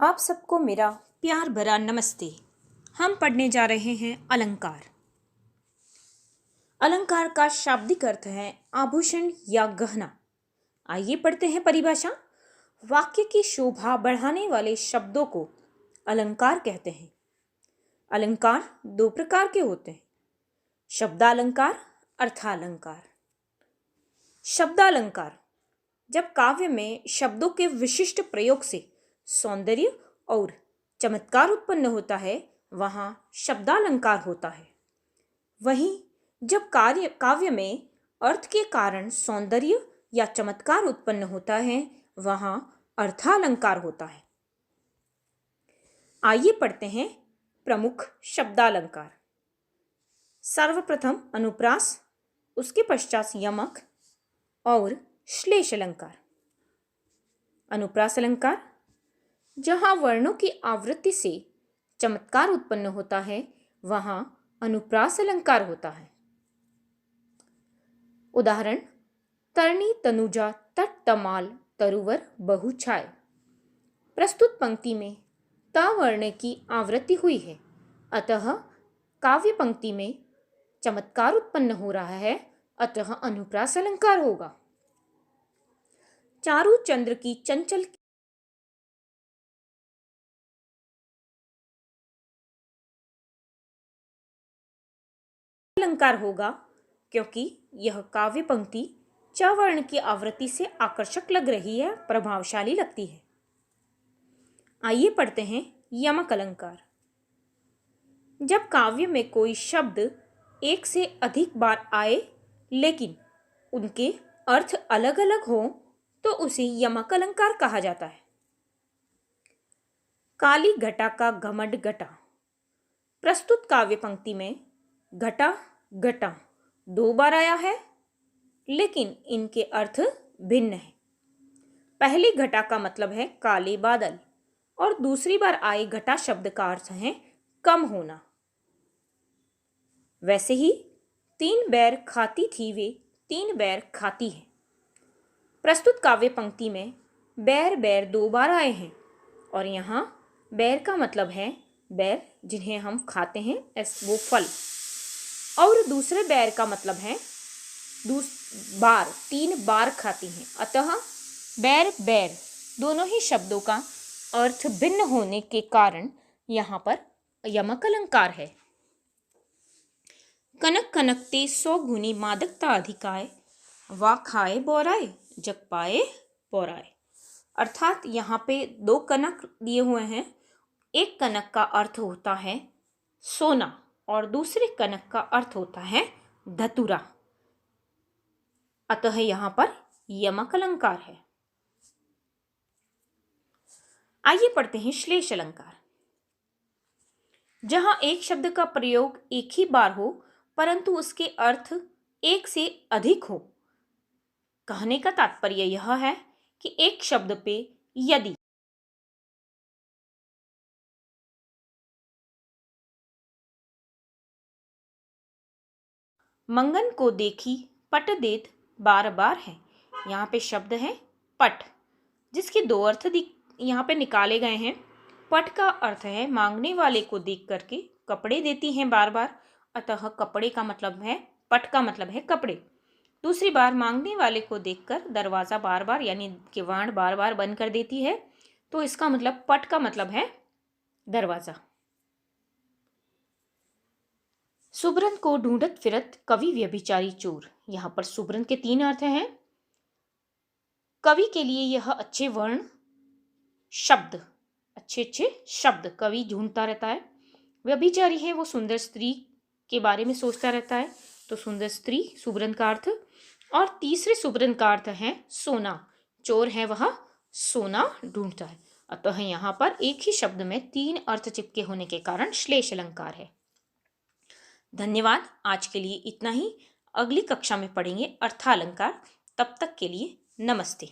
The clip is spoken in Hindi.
आप सबको मेरा प्यार भरा नमस्ते। हम पढ़ने जा रहे हैं अलंकार। अलंकार का शाब्दिक अर्थ है आभूषण या गहना। आइए पढ़ते हैं परिभाषा। वाक्य की शोभा बढ़ाने वाले शब्दों को अलंकार कहते हैं। अलंकार दो प्रकार के होते हैं, शब्दालंकार, अर्थालंकार। शब्दालंकार जब काव्य में शब्दों के विशिष्ट प्रयोग से सौंदर्य और चमत्कार उत्पन्न होता है वहाँ शब्दालंकार होता है। वहीं जब काव्य में अर्थ के कारण सौंदर्य या चमत्कार उत्पन्न होता है वहाँ अर्थालंकार होता है। आइए पढ़ते हैं प्रमुख शब्दालंकार। सर्वप्रथम अनुप्रास, उसके पश्चात यमक और श्लेष अलंकार। अनुप्रास अलंकार जहाँ वर्णों की आवृत्ति से चमत्कार उत्पन्न होता है वहाँ अनुप्रास अलंकार होता है। उदाहरण, तरणी तनुजा तट तमाल तरुवर बहु छाय। प्रस्तुत पंक्ति में त वर्ण की आवृत्ति हुई है, अतः काव्य पंक्ति में चमत्कार उत्पन्न हो रहा है, अतः अनुप्रास अलंकार होगा। चारु चंद्र की चंचल अलंकार होगा क्योंकि यह काव्य पंक्ति च वर्ण की आवृत्ति से आकर्षक लग रही है, प्रभावशाली लगती है। आइए पढ़ते हैं यमक अलंकार। जब काव्य में कोई शब्द एक से अधिक बार आए लेकिन उनके अर्थ अलग अलग हो तो उसे यमक अलंकार कहा जाता है। काली घटा का घमंड घटा। प्रस्तुत काव्य पंक्ति में घटा घटा दो बार आया है लेकिन इनके अर्थ भिन्न हैं। पहली घटा का मतलब है काले बादल और दूसरी बार आए घटा शब्द का अर्थ है कम होना। वैसे ही तीन बैर खाती थी वे तीन बैर खाती है। प्रस्तुत काव्य पंक्ति में बैर बैर दो बार आए हैं और यहाँ बैर का मतलब है बैर जिन्हें हम खाते हैं वो फल, और दूसरे बैर का मतलब है बार, तीन बार खाती हैं। अतः बैर बैर दोनों ही शब्दों का अर्थ भिन्न होने के कारण यहाँ पर यमक अलंकार है। कनक कनकते 100 गुनी मादकता अधिकाय, वा खाए बोराए जग पाए बोराए। अर्थात यहाँ पे दो कनक दिए हुए हैं। एक कनक का अर्थ होता है सोना और दूसरे कनक का अर्थ होता है धतूरा, अतः यहाँ पर यमक अलंकार है। आइए पढ़ते हैं श्लेष अलंकार। जहां एक शब्द का प्रयोग एक ही बार हो परंतु उसके अर्थ एक से अधिक हो। कहने का तात्पर्य यह है कि एक शब्द पे यदि मंगन को देखी पट देत बार बार है। यहाँ पे शब्द है पट, जिसके दो अर्थ यहाँ पे निकाले गए हैं। पट का अर्थ है मांगने वाले को देख करके कपड़े देती हैं बार बार, अतः कपड़े का मतलब है, पट का मतलब है कपड़े। दूसरी बार मांगने वाले को देखकर दरवाजा बार बार यानी किवाड़ बार बार बंद कर देती है, तो इसका मतलब पट का मतलब है दरवाजा। सुब्रन को ढूंढत फिरत कवि व्यभिचारी चोर। यहाँ पर सुब्रन के तीन अर्थ हैं। कवि के लिए यह अच्छे वर्ण शब्द, अच्छे शब्द कवि ढूंढता रहता है। व्यभिचारी है, वो सुंदर स्त्री के बारे में सोचता रहता है, तो सुंदर स्त्री सुब्रन का अर्थ। और तीसरे सुब्रन का अर्थ है सोना, चोर है वह सोना ढूंढता है। अतः यहाँ पर एक ही शब्द में तीन अर्थ चिपके होने के कारण श्लेष अलंकार है। धन्यवाद। आज के लिए इतना ही। अगली कक्षा में पढ़ेंगे अर्थालंकार। तब तक के लिए नमस्ते।